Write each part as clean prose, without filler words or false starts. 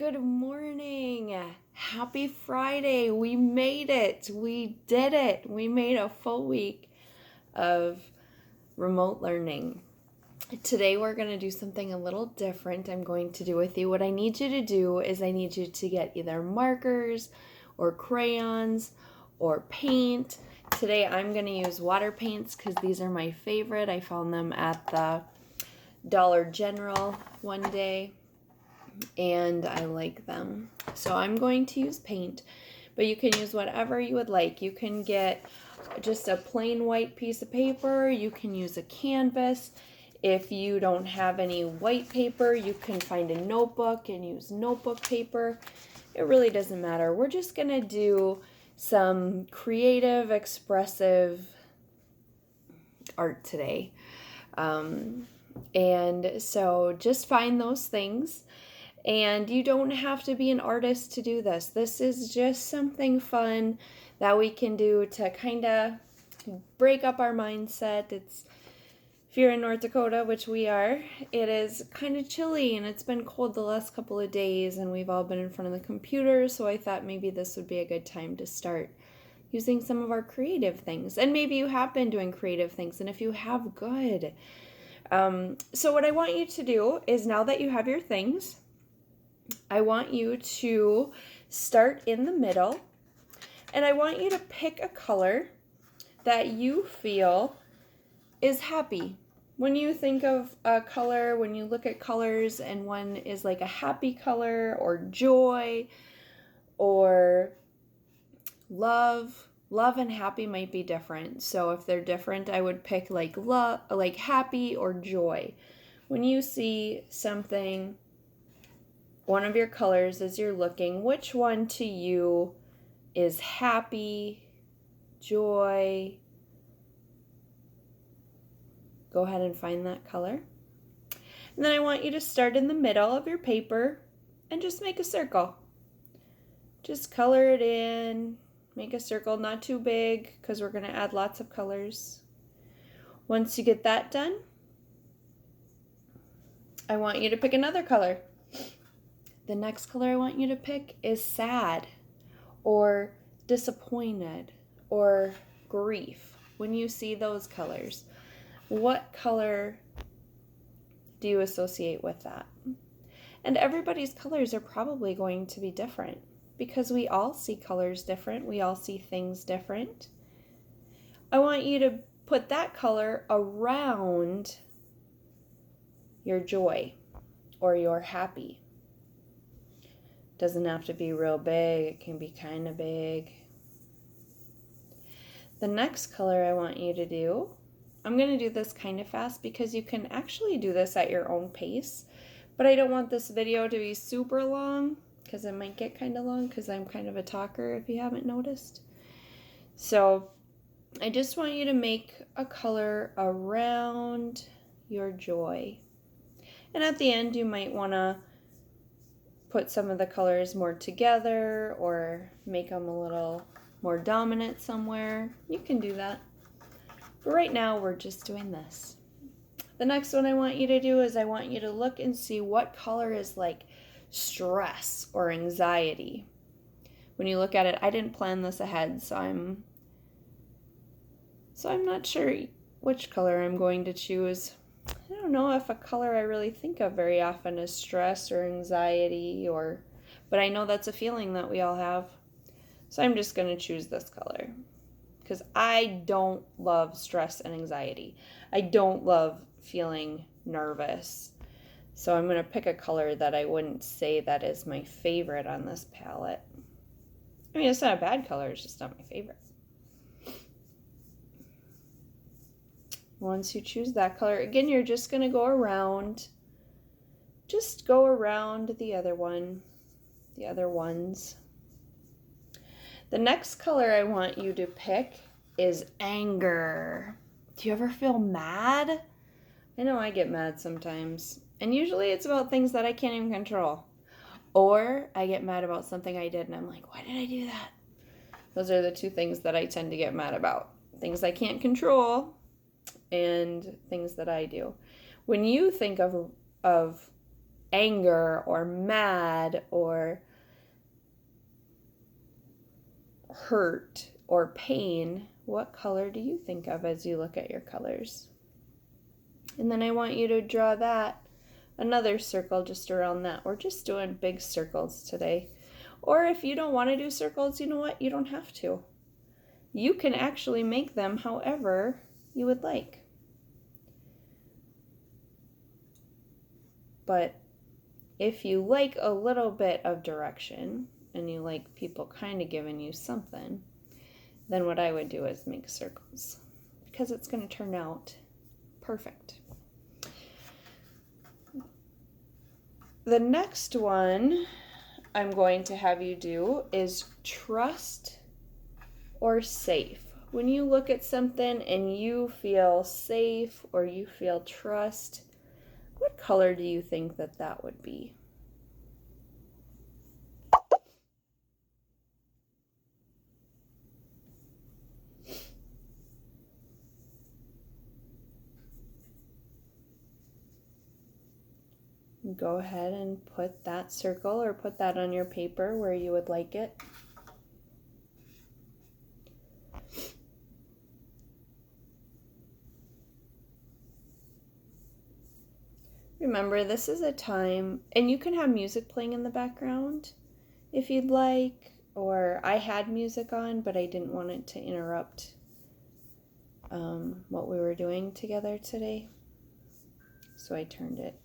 Good morning. Happy Friday. We made it. We did it. We made a full week of remote learning. Today we're going to do something a little different. I'm going to do with you. What I need you to do is I need you to get either markers or crayons or paint. Today I'm going to use water paints because these are my favorite. I found them at the Dollar General one day, and I like them. So I'm going to use paint, but you can use whatever you would like. You can get just a plain white piece of paper. You can use a canvas. If you don't have any white paper, you can find a notebook and use notebook paper. It really doesn't matter. We're just going to do some creative, expressive art today. And so just find those things. And you don't have to be an artist to do this. This is just something fun that we can do to kind of break up our mindset. If you're in North Dakota, which we are, it is kind of chilly and it's been cold the last couple of days and we've all been in front of the computer, so I thought maybe this would be a good time to start using some of our creative things. And maybe you have been doing creative things, and if you have, good. So what I want you to do is, now that you have your things, I want you to start in the middle, and I want you to pick a color that you feel is happy. When you think of a color, when you look at colors and one is like a happy color or joy or love and happy might be different. So if they're different, I would pick like love, like happy or joy. When you see something, one of your colors as you're looking, which one to you is happy, joy? Go ahead and find that color. And then I want you to start in the middle of your paper and just make a circle. Just color it in, make a circle, not too big because we're going to add lots of colors. Once you get that done, I want you to pick another color. The next color I want you to pick is sad or disappointed or grief. When you see those colors, what color do you associate with that? And everybody's colors are probably going to be different because we all see colors different. We all see things different. I want you to put that color around your joy or your happy. Doesn't have to be real big. It can be kind of big. The next color I want you to do, I'm going to do this kind of fast because you can actually do this at your own pace, but I don't want this video to be super long because it might get kind of long because I'm kind of a talker, if you haven't noticed. So I just want you to make a color around your joy. And at the end, you might want to put some of the colors more together or make them a little more dominant somewhere. You can do that. But right now, we're just doing this. The next one I want you to do is I want you to look and see what color is like stress or anxiety. When you look at it, I didn't plan this ahead, so I'm not sure which color I'm going to choose. I don't know if a color I really think of very often is stress or anxiety, but I know that's a feeling that we all have. So I'm just going to choose this color because I don't love stress and anxiety. I don't love feeling nervous. So I'm going to pick a color that I wouldn't say that is my favorite on this palette. I mean, it's not a bad color, it's just not my favorite. Once you choose that color, again, you're just going to go around. Just go around the other ones. The next color I want you to pick is anger. Do you ever feel mad? I know I get mad sometimes. And usually it's about things that I can't even control. Or I get mad about something I did and I'm like, why did I do that? Those are the two things that I tend to get mad about. Things I can't control and things that I do. When you think of anger or mad or hurt or pain, what color do you think of as you look at your colors? And then I want you to draw that, another circle just around that. We're just doing big circles today. Or if you don't want to do circles, you know what? You don't have to. You can actually make them however you would like. But if you like a little bit of direction and you like people kind of giving you something, then what I would do is make circles because it's going to turn out perfect. The next one I'm going to have you do is trust or safe. When you look at something and you feel safe or you feel trust, what color do you think that would be? Go ahead and put that circle or put that on your paper where you would like it. Remember, this is a time, and you can have music playing in the background if you'd like, or I had music on, but I didn't want it to interrupt what we were doing together today, so I turned it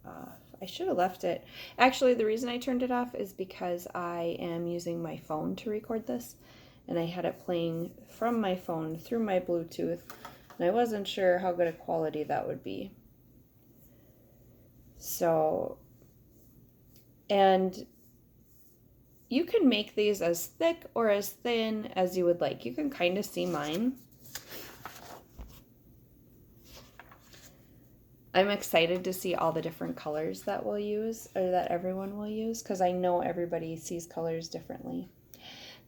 off. I should have left it. Actually, the reason I turned it off is because I am using my phone to record this, and I had it playing from my phone through my Bluetooth, and I wasn't sure how good a quality that would be. So, and you can make these as thick or as thin as you would like. You can kind of see mine. I'm excited to see all the different colors that we'll use, or that everyone will use, because I know everybody sees colors differently.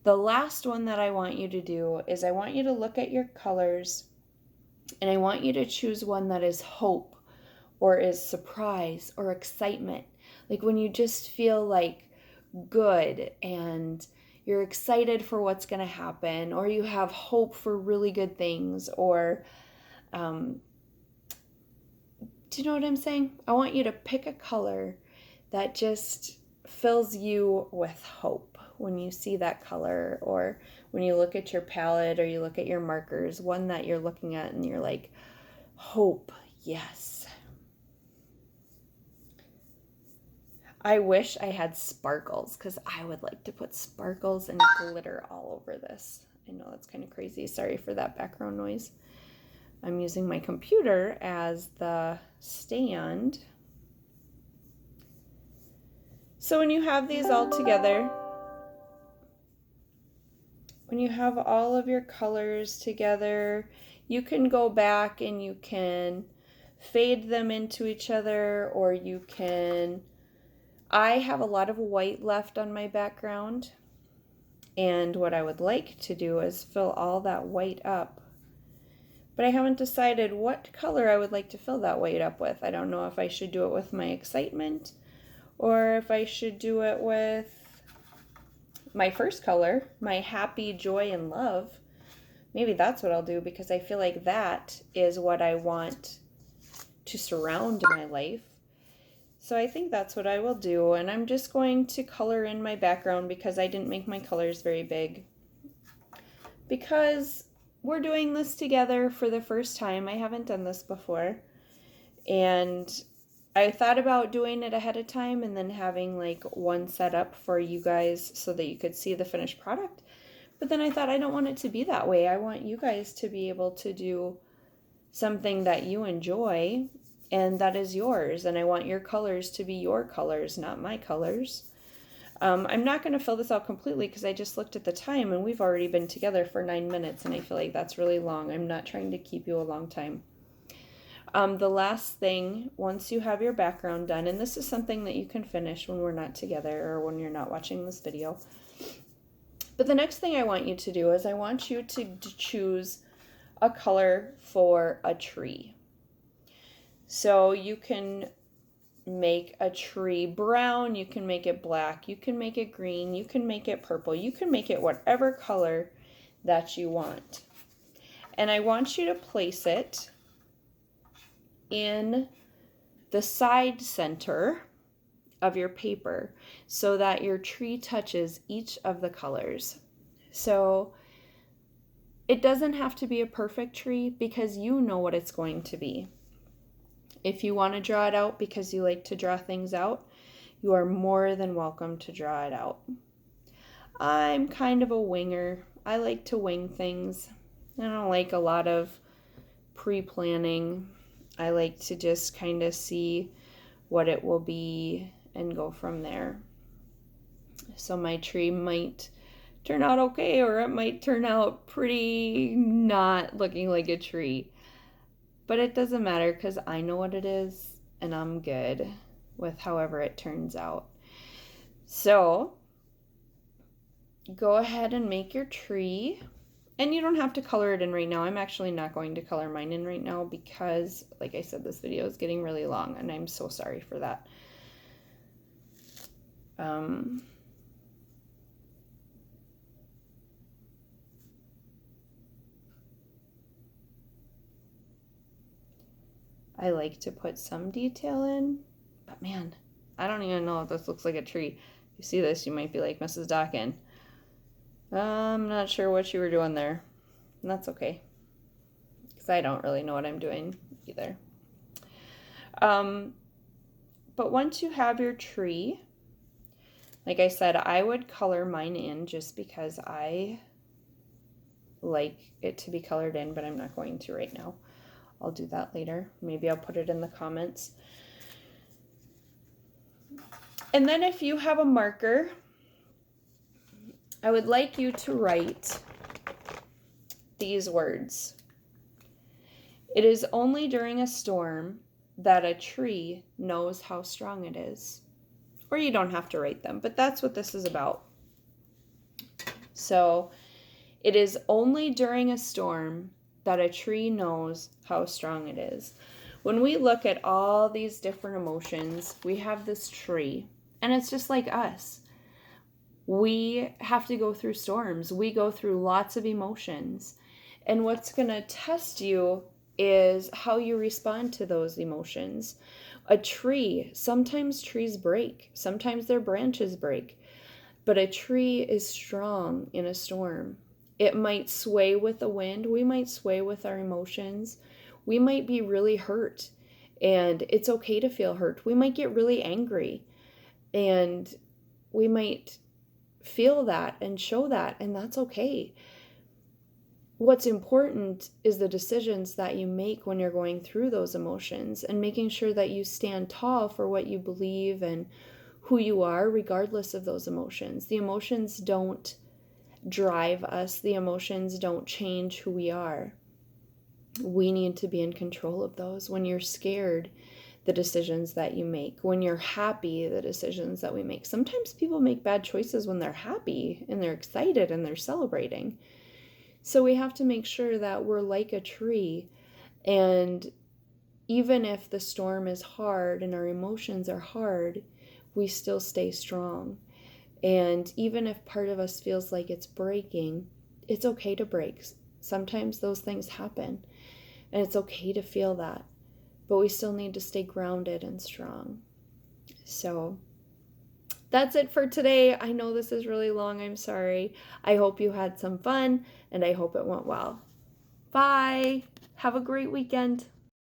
The last one that I want you to do is I want you to look at your colors and I want you to choose one that is hope or is surprise or excitement. Like when you just feel like good and you're excited for what's going to happen, or you have hope for really good things, or do you know what I'm saying? I want you to pick a color that just fills you with hope when you see that color, or when you look at your palette or you look at your markers, one that you're looking at and you're like, hope, yes. I wish I had sparkles, because I would like to put sparkles and glitter all over this. I know that's kind of crazy. Sorry for that background noise. I'm using my computer as the stand. So when you have these all together, when you have all of your colors together, you can go back and you can fade them into each other, or you can... I have a lot of white left on my background, and what I would like to do is fill all that white up. But I haven't decided what color I would like to fill that white up with. I don't know if I should do it with my excitement, or if I should do it with my first color, my happy, joy, and love. Maybe that's what I'll do, because I feel like that is what I want to surround my life. So I think that's what I will do, and I'm just going to color in my background because I didn't make my colors very big. Because we're doing this together for the first time. I haven't done this before, and I thought about doing it ahead of time and then having like one set up for you guys so that you could see the finished product. But then I thought I don't want it to be that way. I want you guys to be able to do something that you enjoy and that is yours. And I want your colors to be your colors, not my colors. I'm not going to fill this out completely because I just looked at the time and we've already been together for 9 minutes and I feel like that's really long. I'm not trying to keep you a long time. The last thing, once you have your background done, and this is something that you can finish when we're not together or when you're not watching this video. But the next thing I want you to do is I want you to choose a color for a tree. So you can make a tree brown, you can make it black, you can make it green, you can make it purple, you can make it whatever color that you want. And I want you to place it in the side center of your paper so that your tree touches each of the colors. So it doesn't have to be a perfect tree because you know what it's going to be. If you want to draw it out because you like to draw things out, you are more than welcome to draw it out. I'm kind of a winger. I like to wing things. I don't like a lot of pre-planning. I like to just kind of see what it will be and go from there. So my tree might turn out okay, or it might turn out pretty not looking like a tree. But it doesn't matter because I know what it is and I'm good with however it turns out. So go ahead and make your tree. And you don't have to color it in right now. I'm actually not going to color mine in right now because, like I said, this video is getting really long and I'm so sorry for that. I like to put some detail in, but man, I don't even know if this looks like a tree. If you see this, you might be like, Mrs. Dakken, I'm not sure what you were doing there. And that's okay, because I don't really know what I'm doing either. But once you have your tree, like I said, I would color mine in just because I like it to be colored in, but I'm not going to right now. I'll do that later. Maybe I'll put it in the comments. And then if you have a marker, I would like you to write these words. It is only during a storm that a tree knows how strong it is. Or you don't have to write them, but that's what this is about. So it is only during a storm that a tree knows how strong it is. When we look at all these different emotions, we have this tree, and it's just like us. We have to go through storms. We go through lots of emotions. And what's going to test you is how you respond to those emotions. A tree, sometimes trees break. Sometimes their branches break. But a tree is strong in a storm. It might sway with the wind. We might sway with our emotions. We might be really hurt, and it's okay to feel hurt. We might get really angry, and we might feel that and show that, and that's okay. What's important is the decisions that you make when you're going through those emotions and making sure that you stand tall for what you believe and who you are, regardless of those emotions. The emotions don't drive us. The emotions don't change who we are. We need to be in control of those. When you're scared, the decisions that you make. When you're happy, the decisions that we make. Sometimes people make bad choices when they're happy and they're excited and they're celebrating. So we have to make sure that we're like a tree, and even if the storm is hard and our emotions are hard, we still stay strong. And even if part of us feels like it's breaking, it's okay to break. Sometimes those things happen, and it's okay to feel that. But we still need to stay grounded and strong. So that's it for today. I know this is really long. I'm sorry. I hope you had some fun, and I hope it went well. Bye. Have a great weekend.